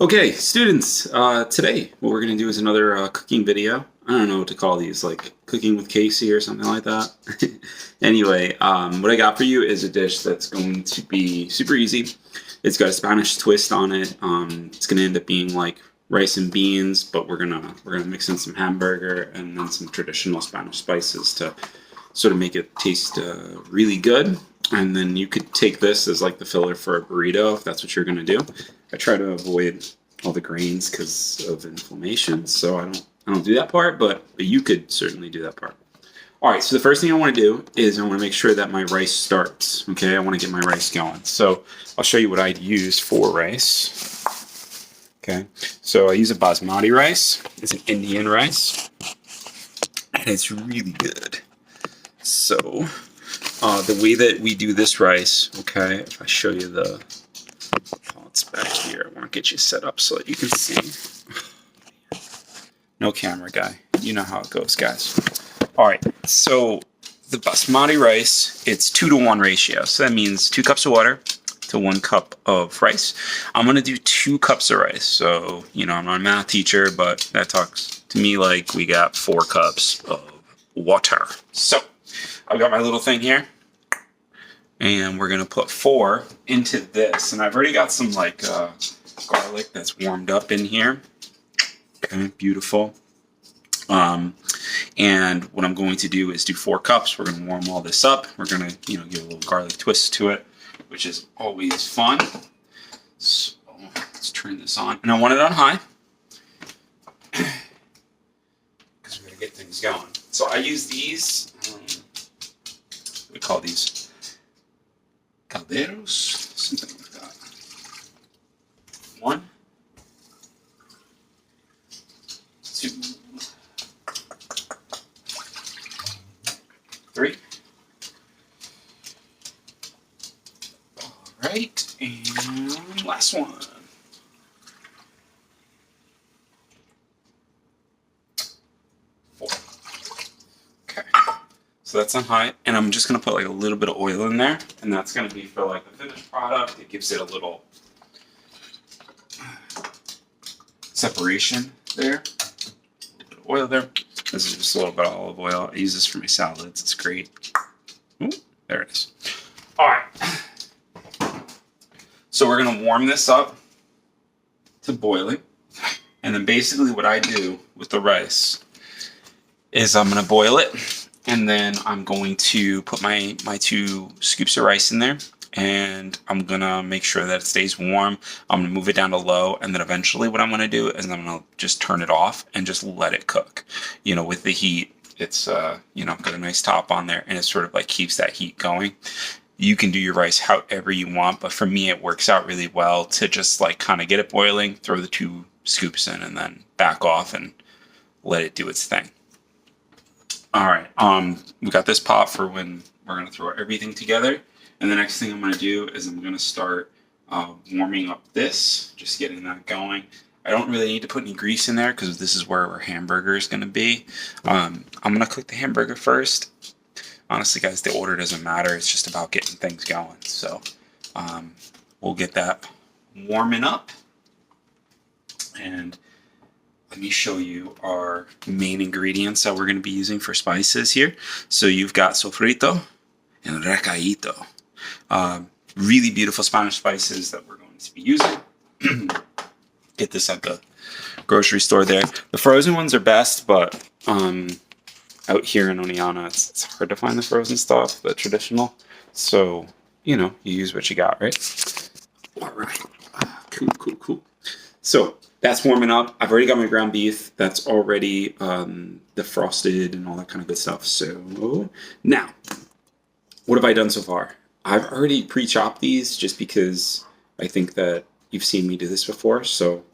Okay, students, today what we're going to do is another cooking video. I don't know what to call these, like cooking with Casey or something like that. Anyway, what I got for you is a dish that's going to be super easy. It's got a Spanish twist on it. It's going to end up being like rice and beans, but we're gonna mix in some hamburger and then some traditional Spanish spices to sort of make it taste really good. And then you could take this as like the filler for a burrito if that's what you're gonna do. I try to avoid all the grains because of inflammation, so I don't do that part, but you could certainly do that part. All right, so the first thing I want to do is I want to make sure that my rice starts. Okay, I want to get my rice going. So I'll show you what I'd use for rice. Okay, so I use a basmati rice. It's an Indian rice, and it's really good. So the way that we do this rice, okay, if I show you it's back here. I want to get you set up so that you can see. No camera guy. You know how it goes, guys. All right, so the basmati rice, it's 2-to-1 ratio. So that means 2 cups of water to 1 cup of rice. I'm going to do 2 cups of rice. So, I'm not a math teacher, but that talks to me like we got 4 cups of water. So I've got my little thing here. And we're going to put 4 into this. And I've already got some like garlic that's warmed up in here. Okay, beautiful. And what I'm going to do is do 4 cups. We're going to warm all this up. We're going to, give a little garlic twist to it, which is always fun. So let's turn this on. And I want it on high because we're going to get things going. So I use these, what do we call these? Calderos, something like that. 1, 2, 3. All right, and last one. 4. Okay. So that's on high, and I'm just going to put like a little bit of oil in there, and that's going to be for like the finished product. It gives it a little separation there. A little bit of oil there. This is just a little bit of olive oil. I use this for my salads. It's great. Ooh, there it is. All right. So we're going to warm this up to boiling, and then basically what I do with the rice is I'm going to boil it. And then I'm going to put my 2 scoops of rice in there, and I'm gonna make sure that it stays warm. I'm gonna move it down to low, and then eventually what I'm gonna do is I'm gonna just turn it off and just let it cook. With the heat, it's got a nice top on there, and it sort of like keeps that heat going. You can do your rice however you want, but for me it works out really well to just like kind of get it boiling, throw the 2 scoops in, and then back off and let it do its thing. All right, we got this pot for when we're going to throw everything together. And the next thing I'm going to do is I'm going to start warming up this, just getting that going. I don't really need to put any grease in there because this is where our hamburger is going to be. I'm going to cook the hamburger first. Honestly, guys, the order doesn't matter. It's just about getting things going. So we'll get that warming up. And let me show you our main ingredients that we're going to be using for spices here. So you've got sofrito and recaito. Really beautiful Spanish spices that we're going to be using. Get this at the grocery store there. The frozen ones are best, but out here in Oneana, it's hard to find the frozen stuff, the traditional. So, you use what you got, right? All right. Cool. So that's warming up. I've already got my ground beef. That's already defrosted and all that kind of good stuff. So now, what have I done so far? I've already pre-chopped these just because I think that you've seen me do this before. So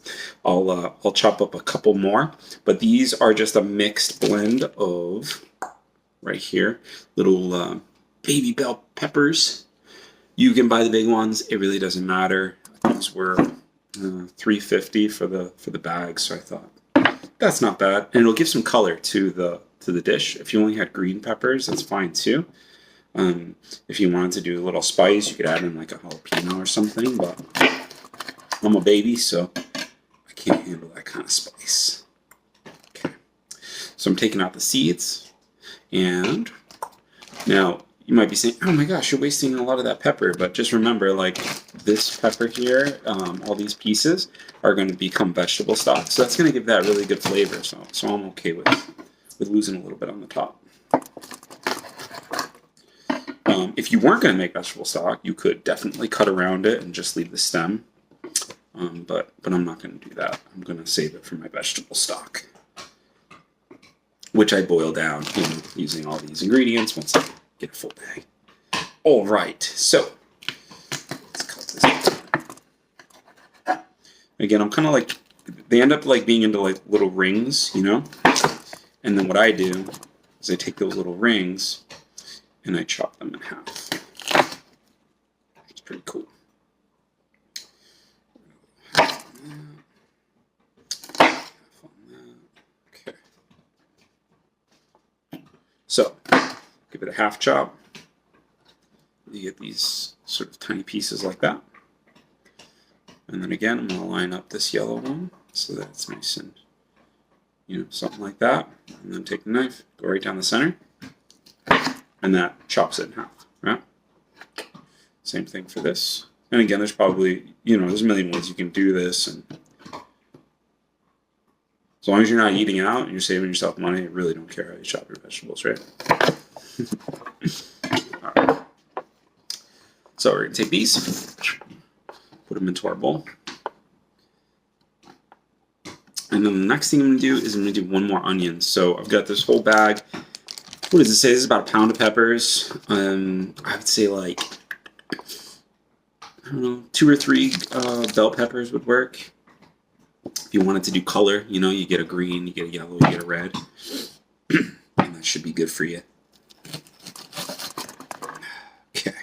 I'll chop up a couple more. But these are just a mixed blend of, right here, little baby bell peppers. You can buy the big ones. It really doesn't matter. These were $3.50 for the bag, so I thought that's not bad, and it'll give some color to the dish. If you only had green peppers, that's fine too. If you wanted to do a little spice, you could add in like a jalapeno or something, but I'm a baby, so kind of spice. Okay. So I'm taking out the seeds, and now you might be saying, oh my gosh, you're wasting a lot of that pepper, but just remember, like, this pepper here, all these pieces are going to become vegetable stock, so that's going to give that really good flavor, so I'm okay with losing a little bit on the top. If you weren't going to make vegetable stock, you could definitely cut around it and just leave the stem, but I'm not going to do that. I'm going to save it for my vegetable stock, which I boil down using all these ingredients once I get a full bag. All right, so let's cut this. Again, I'm kind of like, they end up like being into like little rings, you know? And then what I do is I take those little rings and I chop them in half. It's pretty cool. Okay. So, give it a half chop. You get these sort of tiny pieces like that. And then again, I'm going to line up this yellow one so that it's nice and, you know, something like that. And then take the knife, go right down the center, and that chops it in half, right? Same thing for this. And again, there's probably, you know, there's a million ways you can do this. And as long as you're not eating out and you're saving yourself money, you really don't care how you chop your vegetables, right? All right. So we're going to take these, put them into our bowl. And then the next thing I'm going to do is I'm going to do one more onion. So I've got this whole bag. What does it say? This is about a pound of peppers. I would say like, I don't know, 2 or 3 bell peppers would work. If you wanted to do color, you know, you get a green, you get a yellow, you get a red. And that should be good for you. Okay.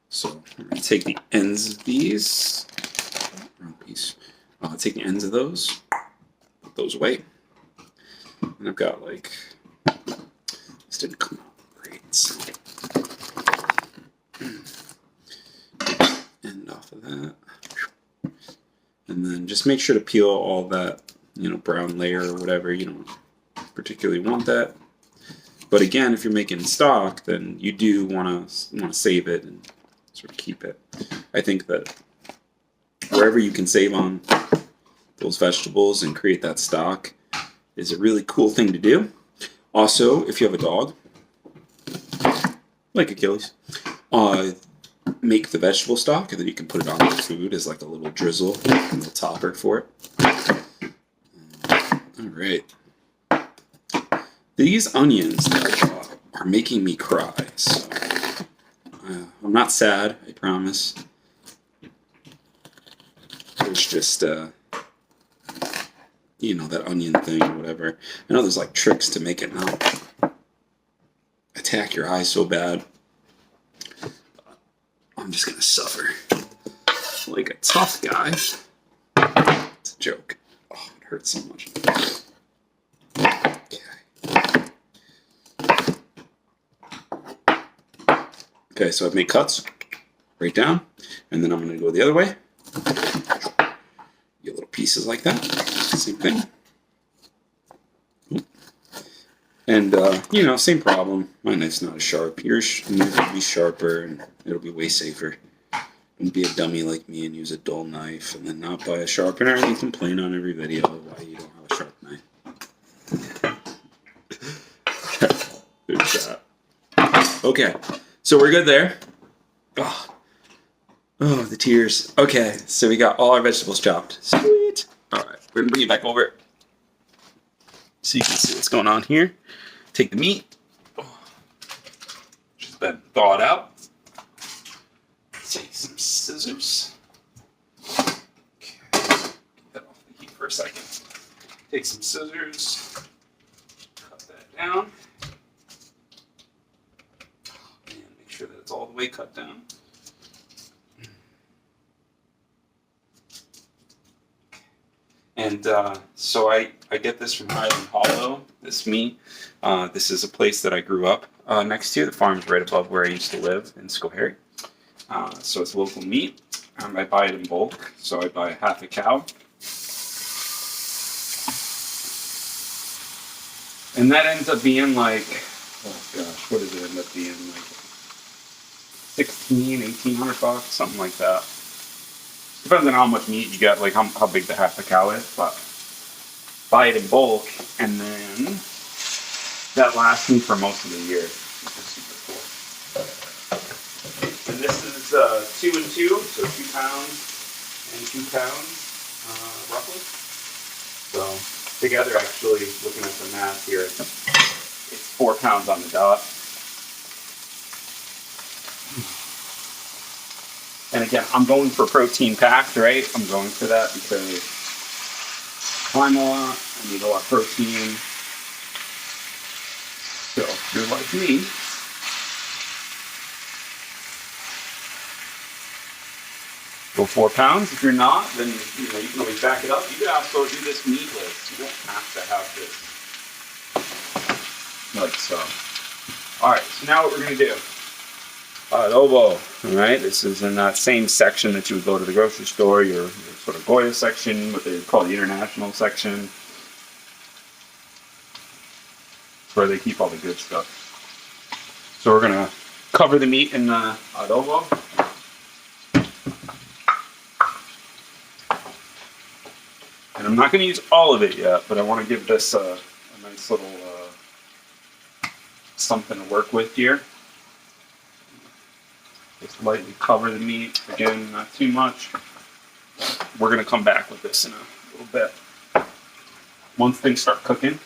So I'm going to take the ends of these. Wrong piece. I'll take the ends of those, put those away. And I've got like, this didn't come out great. So. End off of that. And then just make sure to peel all that, you know, brown layer or whatever. You don't particularly want that. But again, if you're making stock, then you do want to save it and sort of keep it. I think that wherever you can save on those vegetables and create that stock is a really cool thing to do. Also, if you have a dog, like Achilles, make the vegetable stock and then you can put it on your food as like a little drizzle, a little topper for it. All right. These onions are making me cry. So, I'm not sad, I promise. It's just, you know, that onion thing or whatever. I know there's like tricks to make it not attack your eye so bad. I'm just gonna suffer like a tough guy. It's a joke. Oh, it hurts so much. Okay, so I've made cuts right down, and then I'm gonna go the other way. Get little pieces like that. Same thing. And, you know, same problem. My knife's not as sharp. Yours needs to be sharper, and it'll be way safer. Don't be a dummy like me and use a dull knife, and then not buy a sharpener and complain on every video why you don't have a sharp knife. There's that. Okay, so we're good there. Oh, the tears. Okay, so we got all our vegetables chopped. Sweet. All right, we're gonna bring it back over so you can see what's going on here. Take the meat, which has been thawed out. Take some scissors. Okay, get that off the heat for a second. Take some scissors, cut that down, and make sure that it's all the way cut down. And so I get this from Highland Hollow, this meat. This is a place that I grew up next to. The farm's right above where I used to live in Schoharie. So it's local meat. I buy it in bulk, so I buy half a cow. And that ends up being like, oh gosh, what does it end up being? Like 1,800 bucks, something like that. Depends on how much meat you get, like how big the half a cow is, but buy it in bulk, and then that lasts me for most of the year, which is super cool. And this is 2 and 2, so 2 pounds and 2 pounds, roughly. So together, actually, looking at the math here, it's 4 pounds on the dot. And again, I'm going for protein packed, right? I'm going for that because I'm a lot, I need a lot of protein. So if you're like me, go 4 pounds. If you're not, then you can always back it up. You could also do this meatless. You don't have to have this like so. All right, so now what we're gonna do. Adobo, all right? This is in that same section that you would go to the grocery store, your sort of Goya section, what they call the international section. It's where they keep all the good stuff. So we're gonna cover the meat in adobo. And I'm not gonna use all of it yet, but I wanna give this a nice little something to work with here. Just lightly cover the meat. Again, not too much. We're going to come back with this in a little bit. Once things start cooking.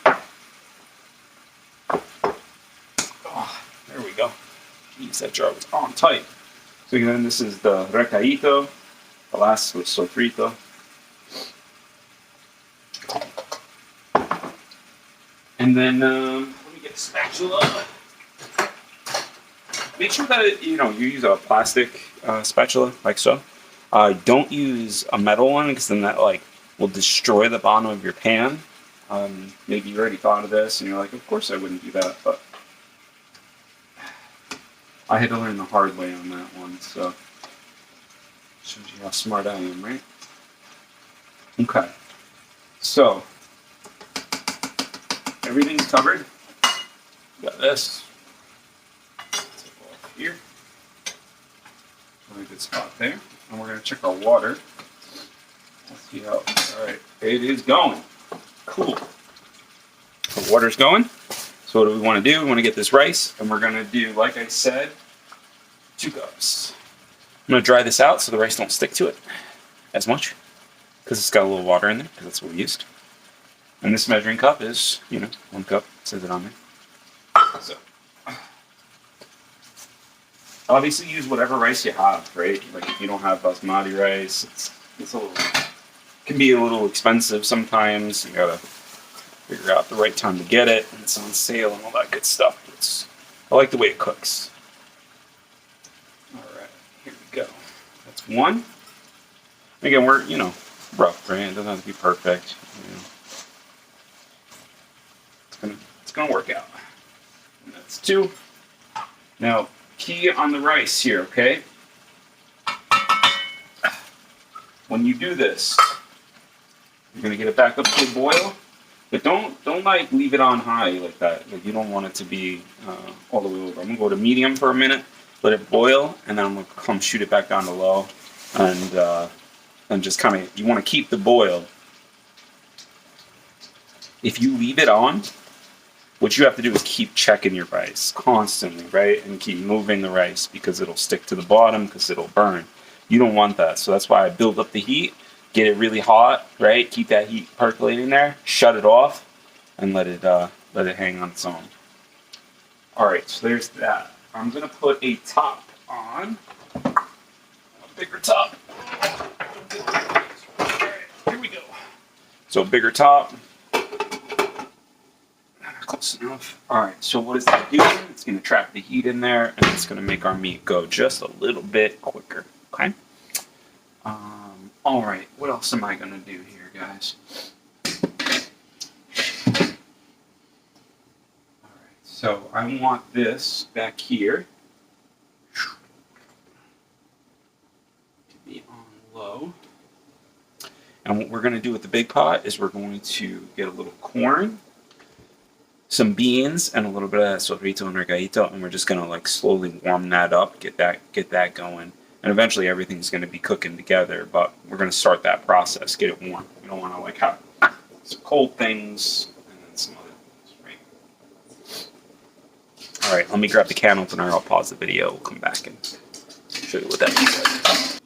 Oh, there we go. Jeez, that jar was on tight. So again, this is the recadito. The last was sofrito. And then, let me get a spatula. Make sure that you use a plastic spatula, like so. Don't use a metal one because then that will destroy the bottom of your pan. Maybe you already thought of this and you're like, of course I wouldn't do that, but I had to learn the hard way on that one. So shows you how smart I am, right? Okay. So everything's covered. Got this. Here. Really good spot there. And we're going to check our water. Let's see how. Alright, it is going. Cool. The water's going. So what do we want to do? We want to get this rice, and we're going to do, like I said, 2 cups. I'm going to dry this out so the rice don't stick to it as much, because it's got a little water in there, because that's what we used. And this measuring cup is, 1 cup. It says it on there. So. Obviously, use whatever rice you have, right? Like if you don't have basmati rice, it's can be a little expensive sometimes. You gotta figure out the right time to get it, and it's on sale and all that good stuff. I like the way it cooks. All right, here we go. That's 1. Again, we're rough, right? It doesn't have to be perfect. It's gonna work out. And that's 2. Now. Key on the rice here, okay? When you do this, you're gonna get it back up to a boil, but don't leave it on high like that. Like you don't want it to be all the way over. I'm gonna go to medium for a minute, let it boil, and then I'm gonna come shoot it back down to low, and just kind of you want to keep the boil. If you leave it on, what you have to do is keep checking your rice constantly, right? And keep moving the rice because it'll stick to the bottom because it'll burn. You don't want that. So that's why I build up the heat, get it really hot, right? Keep that heat percolating there, shut it off, and let it hang on its own. All right, so there's that. I'm going to put a top on, a bigger top. All right, here we go. So bigger top. Close enough. Alright, so what is that doing? It's going to trap the heat in there, and it's going to make our meat go just a little bit quicker. Okay? Alright, what else am I going to do here, guys? Alright, so I want this back here to be on low. And what we're going to do with the big pot is we're going to get a little corn, some beans, and a little bit of sofrito and recaito, and we're just going to like slowly warm that up, get that going. And eventually everything's going to be cooking together, but we're going to start that process, get it warm. We don't want to like have some cold things and then some other things, right? All right, let me grab the can opener. I'll pause the video. We'll come back and show you what that looks like.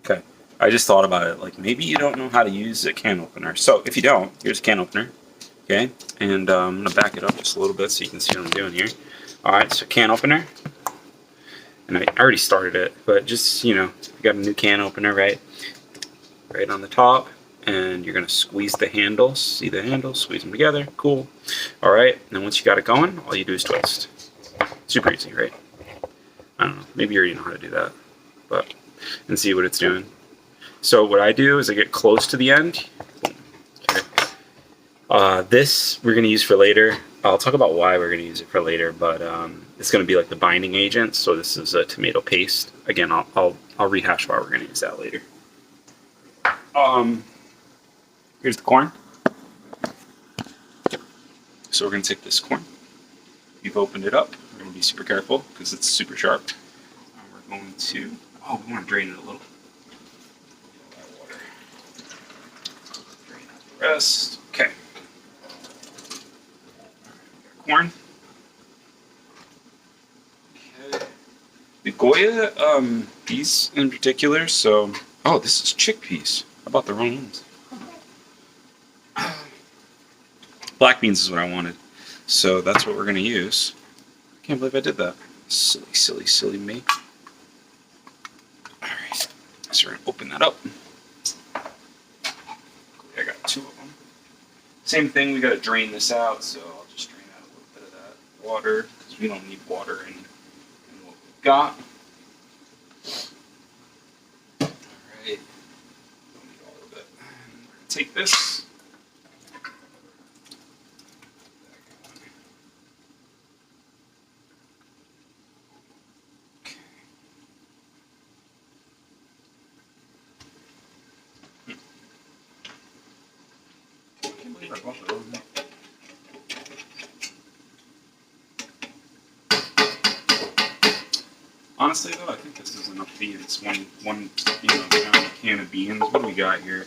Okay, I just thought about it. Like maybe you don't know how to use a can opener. So if you don't, here's a can opener. Okay, and I'm gonna back it up just a little bit so you can see what I'm doing here. All right, so can opener. And I already started it, but just, you know, you got a new can opener, right on the top, and you're gonna squeeze the handles. See the handles? Squeeze them together. Cool. All right, and then once you got it going, all you do is twist. Super easy, right? I don't know. Maybe you already know how to do that, but and see what it's doing. So what I do is I get close to the end. Okay. This we're gonna use for later. I'll talk about why we're gonna use it for later, but it's gonna be like the binding agent. So this is a tomato paste. Again, I'll rehash why we're gonna use that later. Here's the corn. So we're gonna take this corn. You've opened it up. We're gonna be super careful because it's super sharp. We're going to, we want to drain it a little. Water. Drain out the rest. Okay. Corn. Okay. The Goya, these in particular, so, this is chickpeas. I bought the wrong ones. Black beans is what I wanted. So that's what we're going to use. I can't believe I did that. Silly, silly, silly me. Alright, so we're going to open that up. I got two of them. Same thing, we got to drain this out, so I'll just drain out a little bit of that water, because we don't need water in what we've got. Alright, don't need all of it. And we're going to take this. Honestly, though, I think this is enough beans. One can of beans. What do we got here?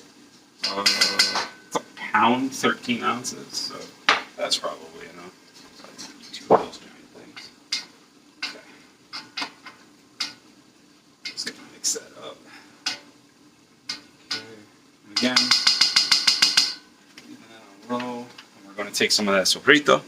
It's a pound, 13 ounces. So that's probably enough. Two of those giant things. Okay. Just gonna mix that up. Okay. And again, leave that on low. And we're going to take some of that sofrito.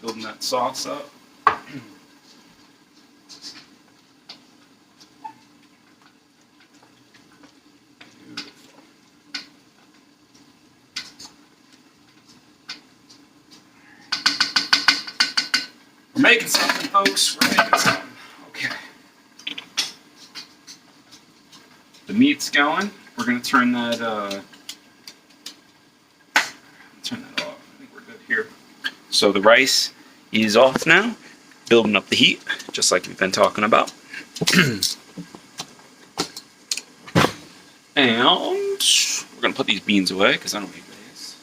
Building that sauce up. We're making something, folks. We're making something. Okay. The meat's going. We're going to turn that off. I think we're good here. So the rice is off now, building up the heat, just like we've been talking about. And we're going to put these beans away, because I don't need these.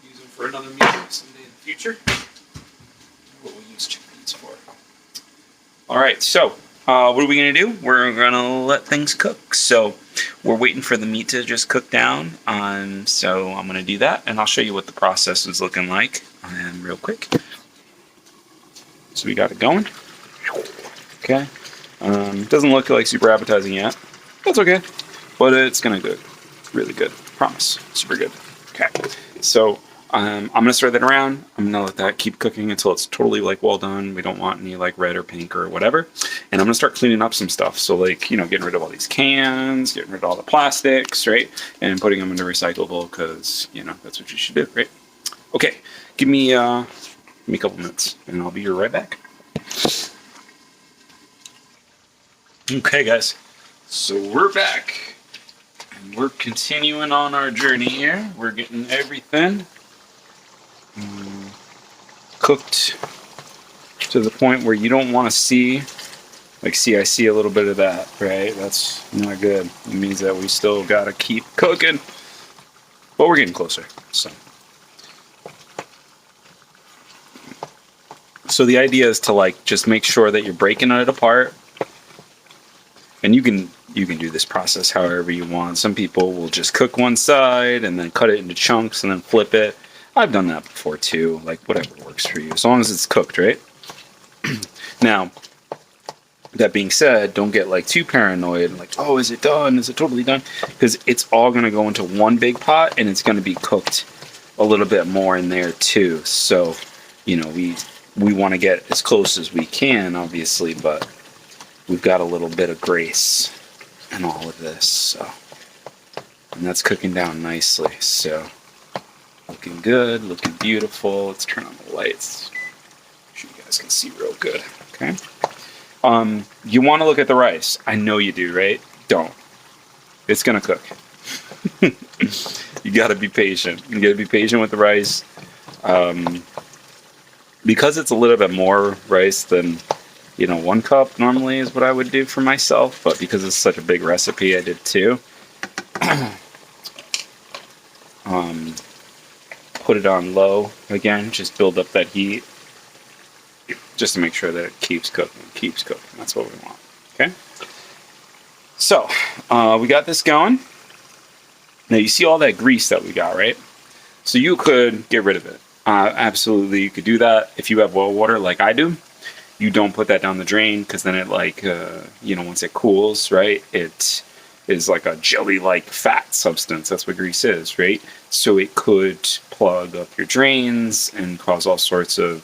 Use them for another meal someday in the future. What we'll use chickpeas for. Alright, so what are we going to do? We're going to let things cook. So we're waiting for the meat to just cook down. So I'm going to do that, and I'll show you what the process is looking like real quick. So we got it going. Okay. Doesn't look like super appetizing yet. That's okay. But it's going to go really good. Promise. Super good. Okay. So I'm going to stir that around. I'm going to let that keep cooking until it's totally like well done. We don't want any like red or pink or whatever. And I'm going to start cleaning up some stuff. So like, you know, getting rid of all these cans, getting rid of all the plastics, right? And putting them into recyclable because, you know, that's what you should do, right? Okay. Give me a couple minutes and I'll be right back. Okay, guys, so we're back and we're continuing on our journey here. We're getting everything cooked to the point where you don't want to see, like, see, I see a little bit of that, right? That's not good. It means that we still got to keep cooking, but we're getting closer. So the idea is to, like, just make sure that you're breaking it apart. And you can do this process however you want. Some people will just cook one side and then cut it into chunks and then flip it. I've done that before too, like whatever works for you, as long as it's cooked, right? Now, that being said, don't get like too paranoid and like, oh, is it done? Is it totally done? Because it's all going to go into one big pot and it's going to be cooked a little bit more in there too. So, you know, we want to get as close as we can, obviously, but we've got a little bit of grace in all of this, so. And that's cooking down nicely, so. Looking good, looking beautiful. Let's turn on the lights. So you guys can see real good, okay? You want to look at the rice. I know you do, right? Don't. It's gonna cook. You gotta be patient. You gotta be patient with the rice. Because it's a little bit more rice than, you know, 1 cup normally is what I would do for myself, but because it's such a big recipe, I did 2. Put it on low again, just build up that heat, just to make sure that it keeps cooking, That's what we want, okay? So, we got this going. Now you see all that grease that we got, right? So you could get rid of it. Absolutely, you could do that. If you have well water like I do, you don't put that down the drain, because then it, like, you know, once it cools, right, it is like a jelly-like fat substance. That's what grease is, right? So it could plug up your drains and cause all sorts of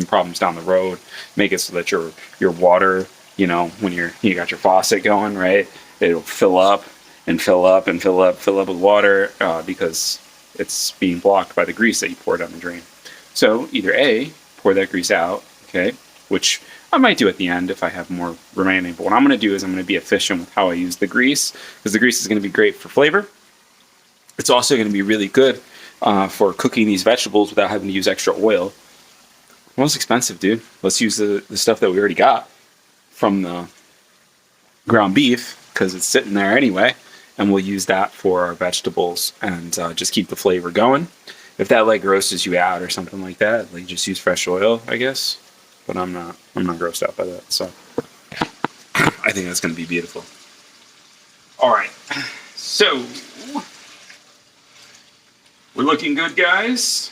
problems down the road. Make it so that your water, you know, when you got your faucet going, right, it'll fill up and fill up and fill up with water because it's being blocked by the grease that you pour down the drain. So either A, pour that grease out, okay, which I might do at the end if I have more remaining. But what I'm going to do is I'm going to be efficient with how I use the grease, because the grease is going to be great for flavor. It's also going to be really good for cooking these vegetables without having to use extra oil. Most expensive, dude. Let's use the stuff that we already got from the ground beef, because it's sitting there anyway, and we'll use that for our vegetables and just keep the flavor going. If that, like, grosses you out or something like that, like, just use fresh oil, I guess. But I'm not grossed out by that, so I think that's going to be beautiful. All right, so we're looking good, guys.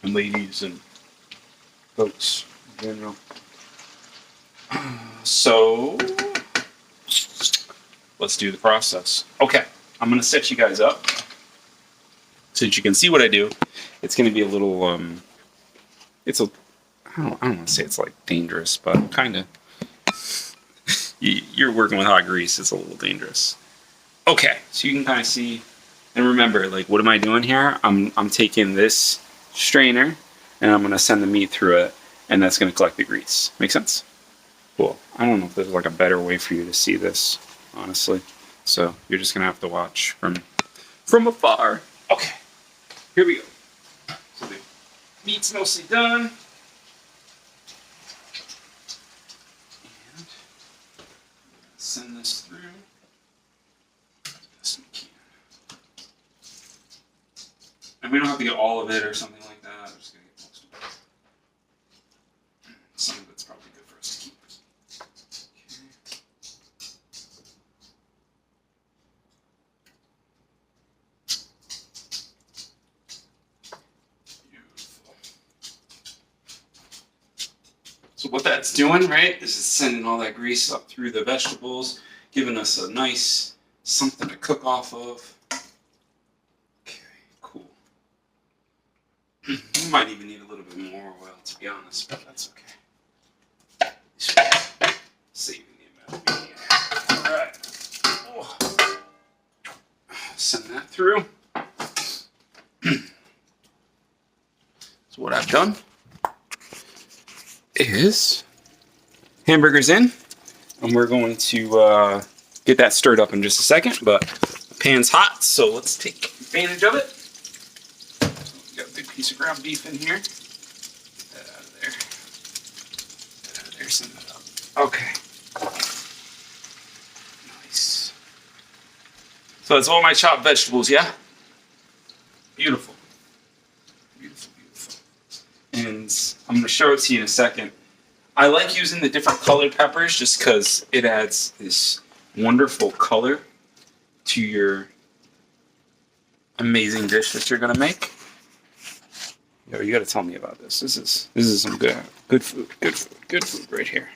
And ladies and folks in general. So let's do the process. Okay, I'm going to set you guys up so that you can see what I do. It's going to be a little, I don't want to say it's like dangerous, but kind of. You're working with hot grease, it's a little dangerous. Okay, so you can kind of see, and remember, like, what am I doing here? I'm taking this strainer, and I'm going to send the meat through it, and that's going to collect the grease. Make sense? Cool. I don't know if there's, like, a better way for you to see this, honestly. So you're just going to have to watch from afar. Okay, here we go. So the meat's mostly done. And send this through as best we can. And we don't have to get all of it or something like that. I'm just going to get most of it. Some of it's probably good for us to keep. Okay. So what that's doing, right, is it's sending all that grease up through the vegetables, giving us a nice something to cook off of. Okay, cool. We might even need a little bit more oil, to be honest, but that's okay. Saving the amount we need. All right. Oh. Send that through. So what I've done is hamburgers in, and we're going to get that stirred up in just a second, but the pan's hot, so let's take advantage of it. We got a big piece of ground beef in here. Get that out of there. Get that out of there, send that up. Okay. Nice. So that's all my chopped vegetables, yeah? Beautiful. Beautiful, beautiful. And I'm going to show it to you in a second. I like using the different colored peppers just because it adds this wonderful color to your amazing dish that you're gonna make. Yo, you gotta tell me about this. This is some good food right here.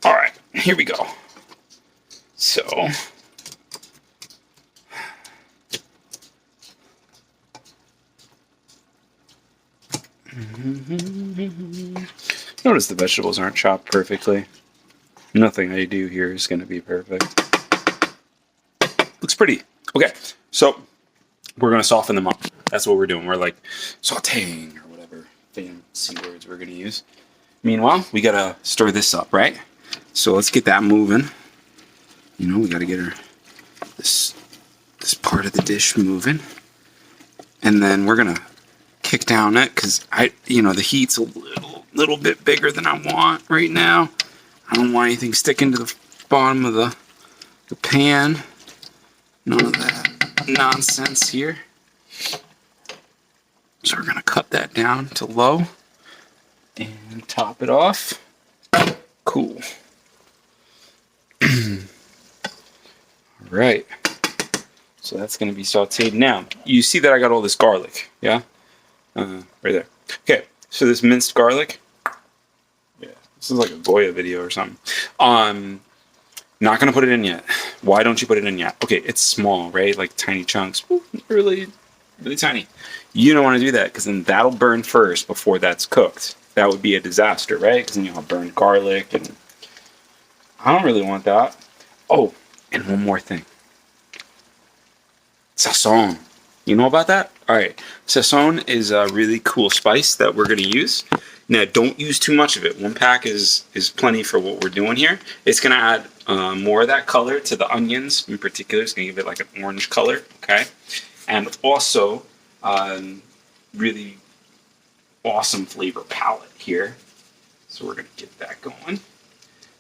All right, here we go. So, notice the vegetables aren't chopped perfectly. Nothing I do here is going to be perfect. Looks pretty. Okay, so we're going to soften them up. That's what we're doing. We're like sauteing or whatever fancy words we're going to use. Meanwhile, we got to stir this up, right? So let's get that moving. You know, we got to get this part of the dish moving. And then we're going to kick down it because the heat's a little bit bigger than I want right now. I don't want anything sticking to the bottom of the pan. None of that nonsense here. So we're going to cut that down to low and top it off. Cool. All right. So that's going to be sauteed. Now, you see that I got all this garlic, yeah? Right there. Okay, so this minced garlic. This is like a Goya video or something. Not gonna put it in yet. Why don't you put it in yet? Okay, it's small, right? Like tiny chunks. Ooh, really, really tiny. You don't want to do that because then that'll burn first before that's cooked. That would be a disaster, right? Because then you'll have burned garlic, and I don't really want that. Oh, and one more thing. Sazon. You know about that? All right. Sazon is a really cool spice that we're gonna use. Now, don't use too much of it. One pack is plenty for what we're doing here. It's going to add more of that color to the onions in particular. It's going to give it like an orange color, okay? And also, really awesome flavor palette here. So we're going to get that going.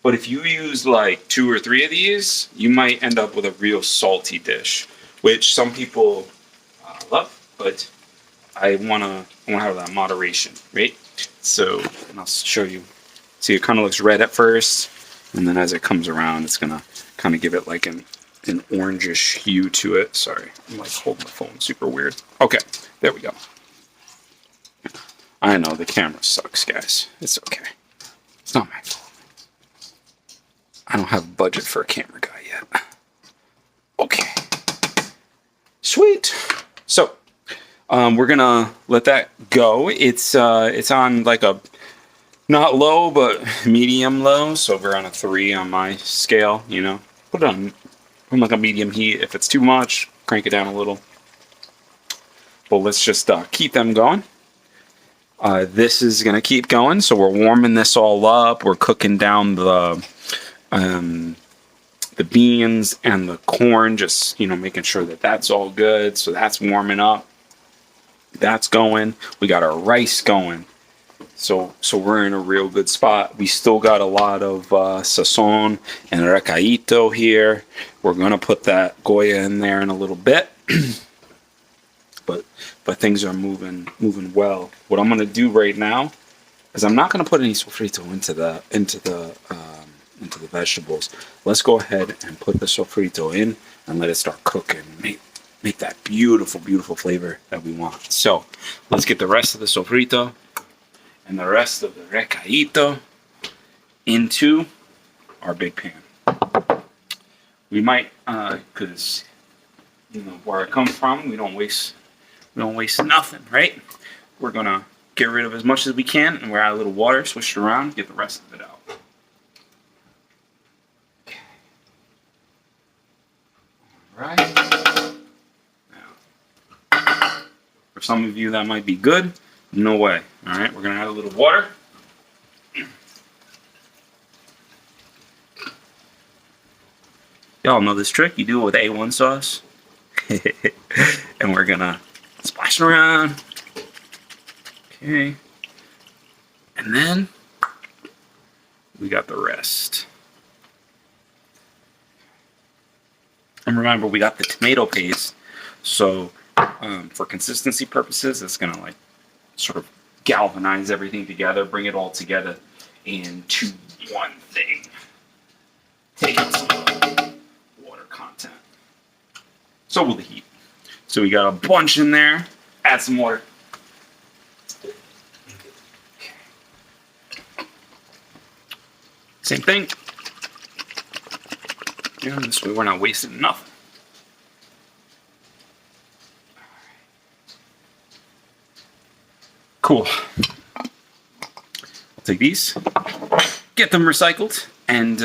But if you use like 2 or 3 of these, you might end up with a real salty dish, which some people love, but I want to have that moderation, right? So, and I'll show you. See, it kind of looks red at first, and then as it comes around, it's gonna kind of give it like an orangish hue to it. Sorry, I'm like holding the phone super weird. Okay, there we go. I know the camera sucks, guys. It's okay. It's not my fault. I don't have a budget for a camera guy yet. Okay. Sweet. So, we're gonna let that go. It's on like a not low but medium low, so we're on a 3 on my scale. You know, put it on like a medium heat. If it's too much, crank it down a little. But let's just keep them going. This is gonna keep going, so we're warming this all up. We're cooking down the beans and the corn, just making sure that that's all good. So that's warming up. That's going. We got our rice going. So we're in a real good spot. We still got a lot of sazon and recaito here. We're gonna put that Goya in there in a little bit. but things are moving well. What I'm gonna do right now is I'm not gonna put any sofrito into the vegetables. Let's go ahead and put the sofrito in and let it start cooking. Make that beautiful, beautiful flavor that we want. So let's get the rest of the sofrito and the rest of the recaito into our big pan. We might, because where I come from, we don't waste nothing, right? We're gonna get rid of as much as we can, and we're add a little water, swish it around, get the rest of it out. Okay. All right. For some of you that might be good, no way. All right, we're gonna add a little water. Y'all know this trick. You do it with A1 sauce. And we're gonna splash it around. Okay. And then we got the rest. And remember, we got the tomato paste. So for consistency purposes, it's gonna like sort of galvanize everything together, bring it all together into one thing. Take out some water content. So will the heat. So we got a bunch in there. Add some water. Same thing. And this way we're not wasting nothing. Cool. I'll take these, get them recycled, and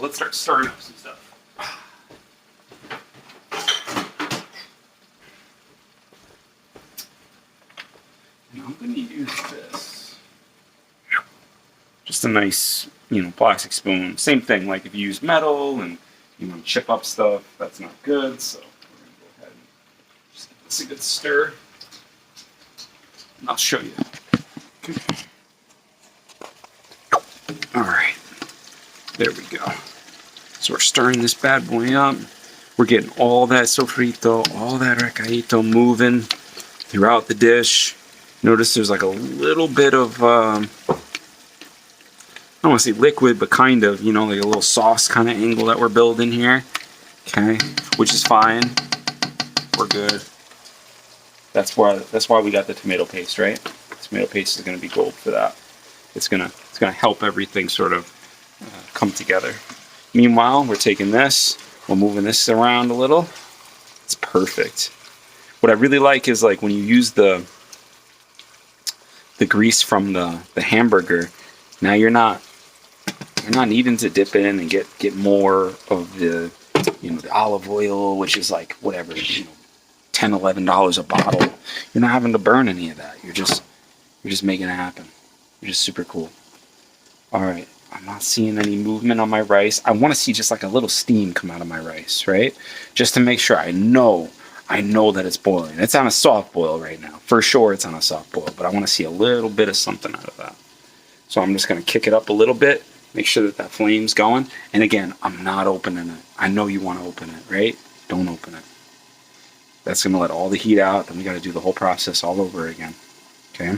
let's start stirring up some stuff. And I'm going to use this. Just a nice, plastic spoon. Same thing, like if you use metal and you want to chip up stuff, that's not good. So we're going to go ahead and just give this a good stir. And I'll show you. Okay. All right, there we go. So we're stirring this bad boy up. We're getting all that sofrito, all that recadito moving throughout the dish. Notice there's like a little bit of, I don't want to say liquid, but kind of, like a little sauce kind of angle that we're building here. Okay, which is fine. We're good. That's why we got the tomato paste, right? Tomato paste is going to be gold for that. It's gonna help everything sort of come together. Meanwhile, we're taking this, we're moving this around a little. It's perfect. What I really like is like when you use the grease from the hamburger. Now you're not needing to dip in and get more of the the olive oil, which is like whatever $10, $11 a bottle. You're not having to burn any of that. You're just making it happen. You're just super cool. All right, I'm not seeing any movement on my rice. I want to see just like a little steam come out of my rice, right? Just to make sure I know that it's boiling. It's on a soft boil right now. For sure it's on a soft boil, but I want to see a little bit of something out of that. So I'm just going to kick it up a little bit, make sure that flame's going. And again, I'm not opening it. I know you want to open it, right? Don't open it. That's going to let all the heat out. Then we got to do the whole process all over again. Okay?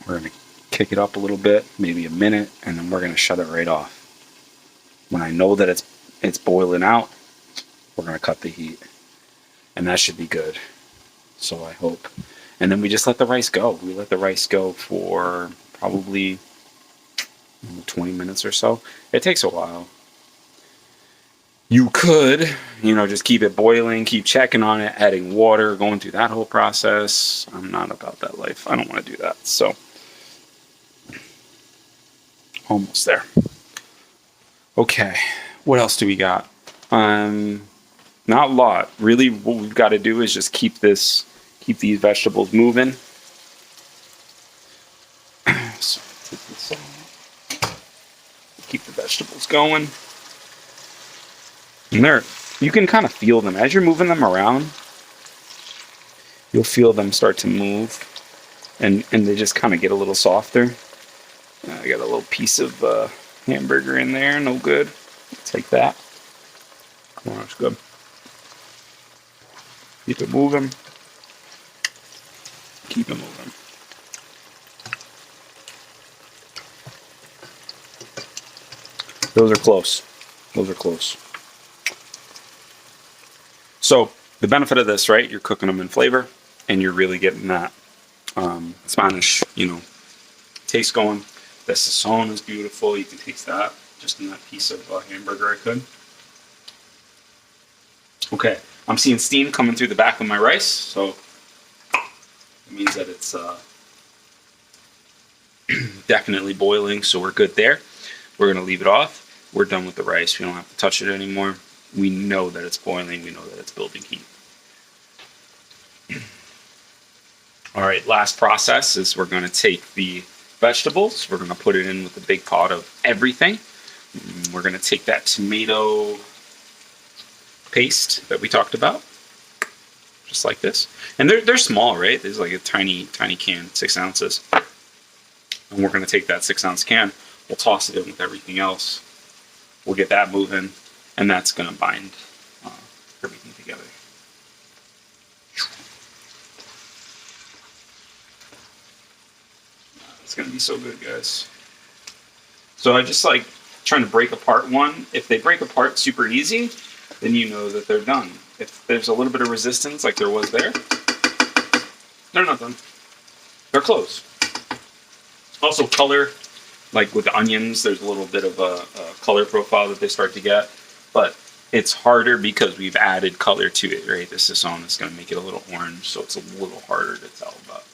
We're going to kick it up a little bit, maybe a minute, and then we're going to shut it right off. When I know that it's boiling out, we're going to cut the heat. And that should be good. So I hope. And then we just let the rice go. We let the rice go for probably 20 minutes or so. It takes a while. You could, just keep it boiling, keep checking on it, adding water, going through that whole process. I'm not about that life. I don't want to do that. So, almost there. Okay, what else do we got? Not a lot. Really, what we've got to do is just keep these vegetables moving. So, keep the vegetables going. And you can kind of feel them as you're moving them around. You'll feel them start to move, and they just kind of get a little softer. I got a little piece of hamburger in there, no good. Take that. Oh, that's good. Keep it moving. Keep it moving. Those are close. Those are close. So the benefit of this, right? You're cooking them in flavor, and you're really getting that Spanish, taste going. The sazon is beautiful. You can taste that just in that piece of hamburger I could. Okay, I'm seeing steam coming through the back of my rice, so it means that it's definitely boiling, so we're good there. We're going to leave it off. We're done with the rice. We don't have to touch it anymore. We know that it's boiling. We know that it's building heat. All right, last process is we're going to take the vegetables. We're going to put it in with a big pot of everything. We're going to take that tomato paste that we talked about, just like this. And they're small, right? There's like a tiny can, 6 ounces. And we're going to take that 6-ounce can, we'll toss it in with everything else. We'll get that moving, and that's going to bind everything together. It's going to be so good, guys. So I just like trying to break apart one. If they break apart super easy, then you know that they're done. If there's a little bit of resistance like there was there, they're not done. They're close. Also color, like with the onions, there's a little bit of a color profile that they start to get, but it's harder because we've added color to it, right? This Saison is going to make it a little orange, so it's a little harder to tell, but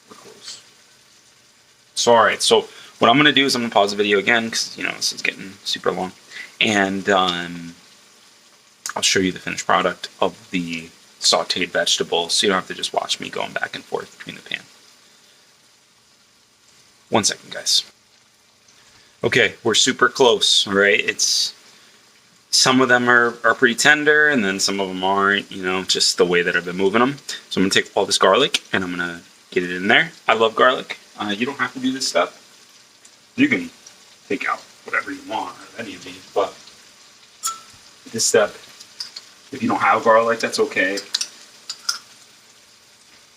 we're close. So, all right, so what I'm going to do is I'm going to pause the video again because, you know, this is getting super long, and I'll show you the finished product of the sauteed vegetables, so you don't have to just watch me going back and forth between the pan. 1 second, guys. Okay, we're super close, all right? Some of them are pretty tender, and then some of them aren't, you know, just the way that I've been moving them. So I'm going to take all this garlic, and I'm going to get it in there. I love garlic. You don't have to do this step. You can take out whatever you want of any of these, but this step, if you don't have garlic, that's okay.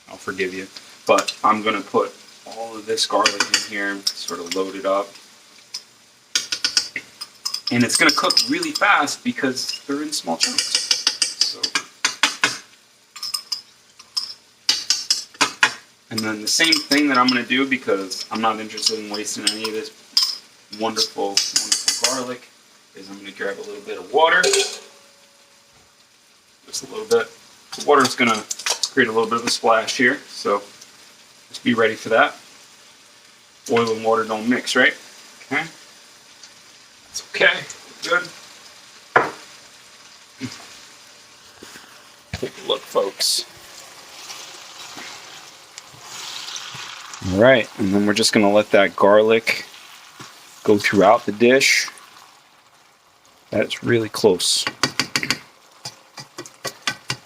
I'll forgive you. But I'm going to put all of this garlic in here, sort of load it up. And it's going to cook really fast because they're in small chunks. So. And then the same thing that I'm going to do, because I'm not interested in wasting any of this wonderful, wonderful garlic, is I'm going to grab a little bit of water. Just a little bit. The water is going to create a little bit of a splash here, so just be ready for that. Oil and water don't mix, right? Okay. That's okay. Good. Take a look, folks. All right, and then we're just going to let that garlic go throughout the dish. That's really close.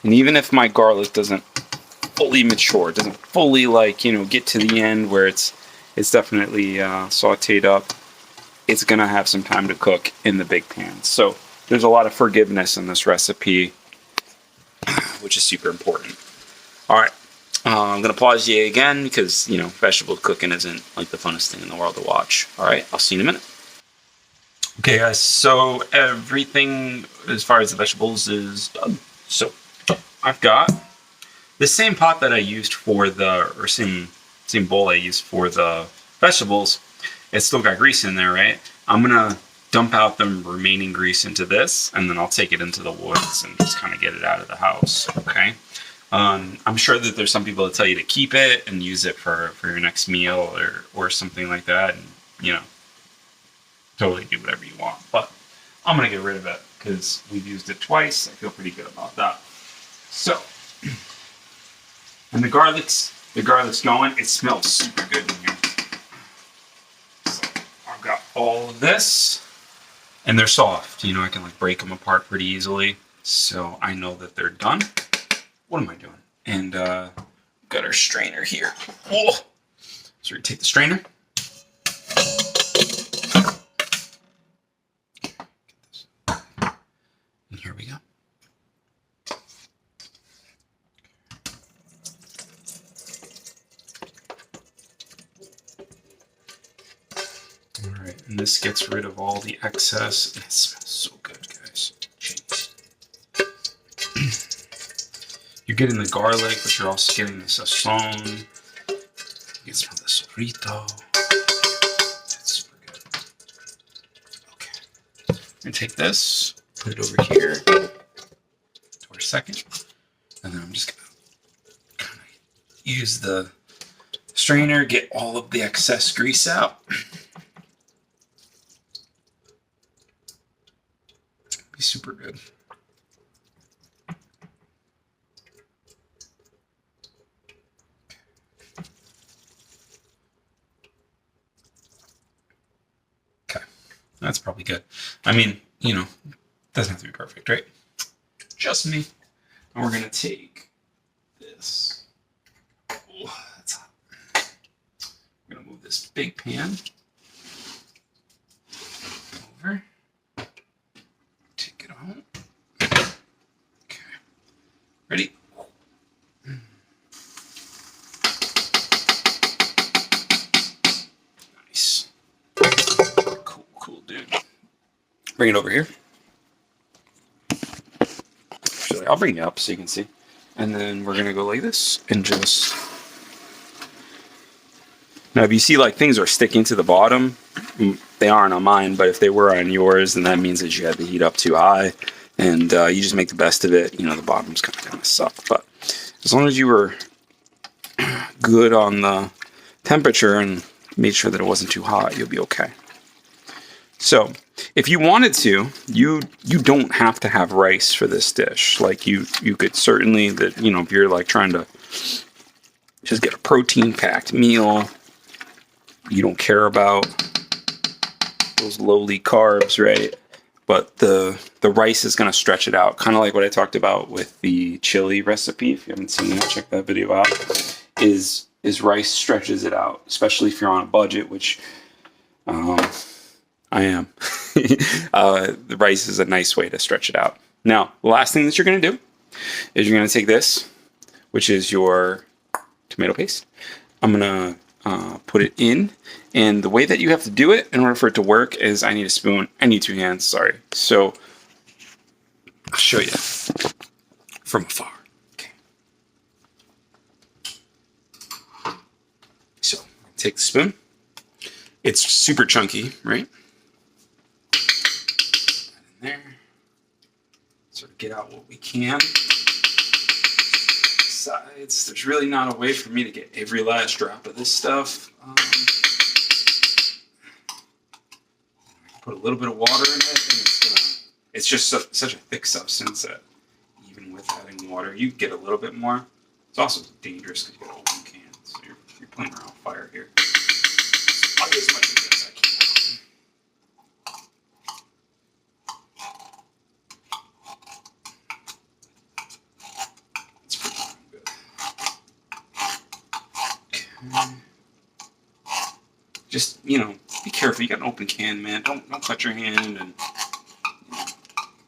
And even if my garlic doesn't fully mature, doesn't fully, like, you know, get to the end where it's definitely sauteed up, it's going to have some time to cook in the big pan. So there's a lot of forgiveness in this recipe, which is super important. All right. I'm going to pause you again because, you know, vegetable cooking isn't like the funnest thing in the world to watch. All right, I'll see you in a minute. Okay, guys, so everything as far as the vegetables is done. So I've got the same pot that I used for or same bowl I used for the vegetables. It's still got grease in there, right? I'm going to dump out the remaining grease into this, and then I'll take it into the woods and just kind of get it out of the house, okay? I'm sure that there's some people that tell you to keep it and use it for your next meal or something like that. And, you know, totally do whatever you want. But I'm going to get rid of it because we've used it twice. I feel pretty good about that. So, and the garlic's going. It smells super good in here. So I've got all of this. And they're soft. You know, I can like break them apart pretty easily. So I know that they're done. What am I doing? And got our strainer here. Oh! So we take the strainer. And here we go. All right, and this gets rid of all the excess. It smells so good, guys. Jeez. You're getting the garlic, but you're also getting the sazon. You can smell the sofrito. That's super good. Okay. I'm going to take this, put it over here to our second, and then I'm just going to kind of use the strainer, get all of the excess grease out. Be super good. That's probably good. I mean, you know, doesn't have to be perfect, right? Just me. And we're going to take this. Oh, that's hot. We're going to move this big pan over. Take it home. Okay. Ready? Nice. Cool, cool, dude. Bring it over here. Actually, I'll bring it up so you can see. And then we're going to go like this and just... Now, if you see like things are sticking to the bottom, they aren't on mine, but if they were on yours, then that means that you had the heat up too high, and you just make the best of it. You know, the bottom's kind of suck, but as long as you were good on the temperature and made sure that it wasn't too hot, you'll be okay. So, if you wanted to, you don't have to have rice for this dish. Like you could certainly, that you know, if you're like trying to just get a protein-packed meal. You don't care about those lowly carbs, right? But the rice is going to stretch it out, kind of like what I talked about with the chili recipe. If you haven't seen that, check that video out. Is rice stretches it out, especially if you're on a budget, which I am. The rice is a nice way to stretch it out. Now, the last thing that you're going to do is you're going to take this, which is your tomato paste. I'm going to put it in, and the way that you have to do it in order for it to work is I need a spoon. I need 2 hands, sorry. So I'll show you from afar. Okay. So take the spoon. It's super chunky, right? Put that in there. Sort of get out what we can. Sides. There's really not a way for me to get every last drop of this stuff. Put a little bit of water in it, and it's just such a thick substance that even with adding water, you get a little bit more. It's also dangerous because you got an open can, so you're playing around with fire here. I'll get as much of it as I can. It's pretty good. Okay. Just, you know, be careful. You got an open can, man. Don't cut your hand, and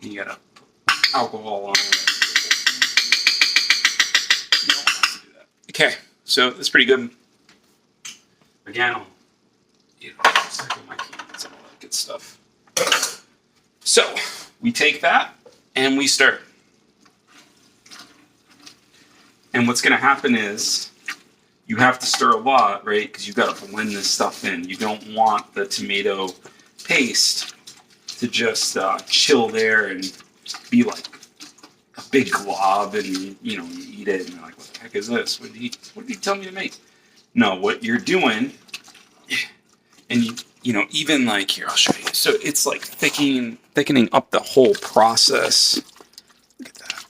you got to put alcohol on it. You don't have to do that. Okay, so that's pretty good. Again, I'll recycle my cans and all that good stuff. So we take that and we stir. And what's going to happen is you have to stir a lot, right? Because you've got to blend this stuff in. You don't want the tomato paste to just chill there and be like a big glob, and you know, you eat it and you're like, what the heck is this? What did he tell me to make? No, what you're doing, and you know, even like here, I'll show you. So it's like thickening up the whole process. Look at that.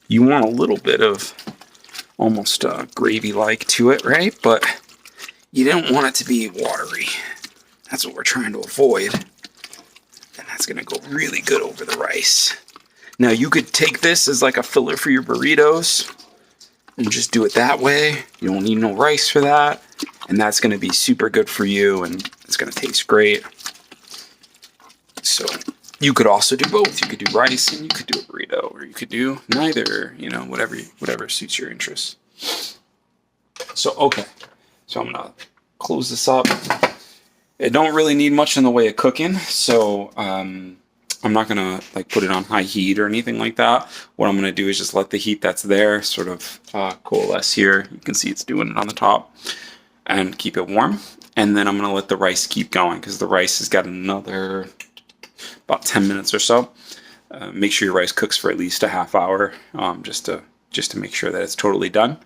You want a little bit of almost gravy-like to it, right? But you don't want it to be watery. That's what we're trying to avoid. And that's going to go really good over the rice. Now, you could take this as like a filler for your burritos and just do it that way. You don't need no rice for that. And that's going to be super good for you, and it's going to taste great. So you could also do both. You could do rice and you could do a burrito, or you could do neither, you know, whatever suits your interests. So, okay. So I'm going to close this up. It don't really need much in the way of cooking, so I'm not going to like put it on high heat or anything like that. What I'm going to do is just let the heat that's there sort of coalesce here. You can see it's doing it on the top, and keep it warm. And then I'm going to let the rice keep going, because the rice has got another about 10 minutes or so. Make sure your rice cooks for at least a half hour, just to make sure that it's totally done.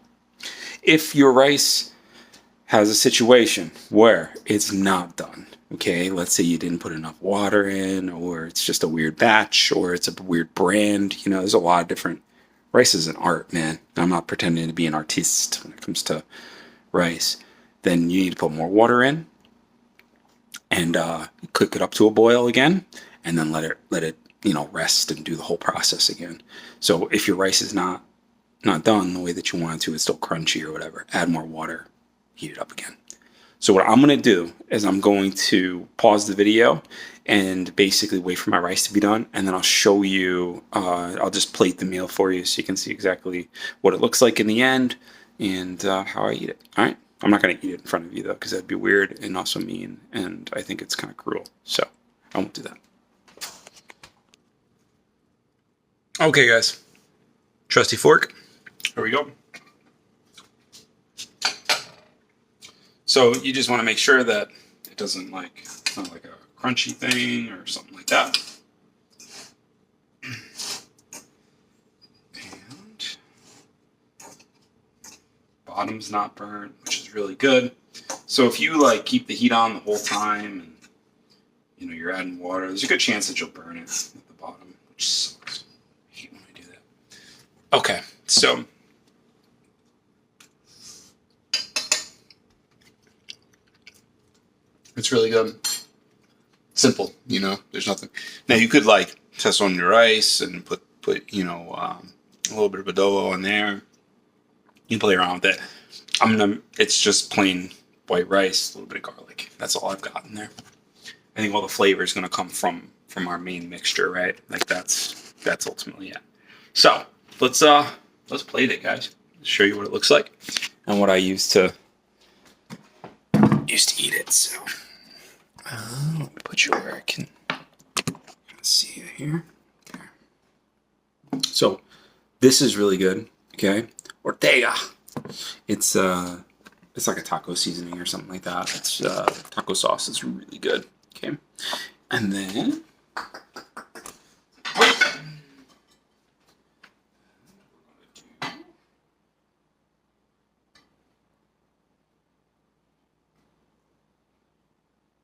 If your rice has a situation where it's not done, okay, let's say you didn't put enough water in, or it's just a weird batch, or it's a weird brand, you know, there's a lot of different... Rice is an art, man. I'm not pretending to be an artiste when it comes to rice. Then you need to put more water in. and cook it up to a boil again, and then let it rest and do the whole process again. So if your rice is not done the way that you want it to, it's still crunchy or whatever, add more water, heat it up again. So what I'm going to do is I'm going to pause the video and basically wait for my rice to be done, and then I'll show you, I'll just plate the meal for you so you can see exactly what it looks like in the end and how I eat it. All right? I'm not going to eat it in front of you, though, because that'd be weird and also mean, and I think it's kind of cruel. So I won't do that. Okay, guys. Trusty fork. Here we go. So you just want to make sure that it doesn't it's not like a crunchy thing or something like that. And bottom's not burnt, which is really good. So if you keep the heat on the whole time and you're adding water, there's a good chance that you'll burn it at the bottom, which sucks. I hate when I do that. Okay, so it's really good. Simple, there's nothing. Now you could test on your rice and put a little bit of adobo on there. You can play around with it. It's just plain white rice, a little bit of garlic. That's all I've got in there. I think all the flavor is going to come from our main mixture, right? That's ultimately it. So let's plate it, guys. Show you what it looks like and what I used to eat it. So let me put you where I can see you here. Okay. So this is really good. Okay, Ortega. It's like a taco seasoning or something like that. It's taco sauce. It's really good. Okay, and then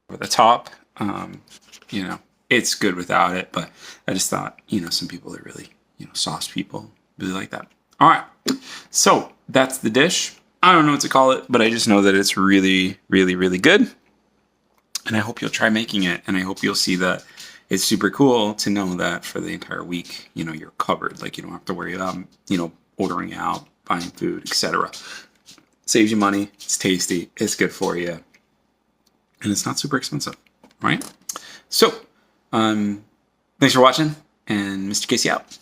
over the top, it's good without it, but I just thought, some people are really, sauce people really like that. All right, so that's the dish. I don't know what to call it, but I just know that it's really, really, really good. And I hope you'll try making it, and I hope you'll see that it's super cool to know that for the entire week, you're covered. You don't have to worry about, ordering out, buying food, etc. Saves you money. It's tasty. It's good for you. And it's not super expensive, right? So, thanks for watching, and Mr. Casey out.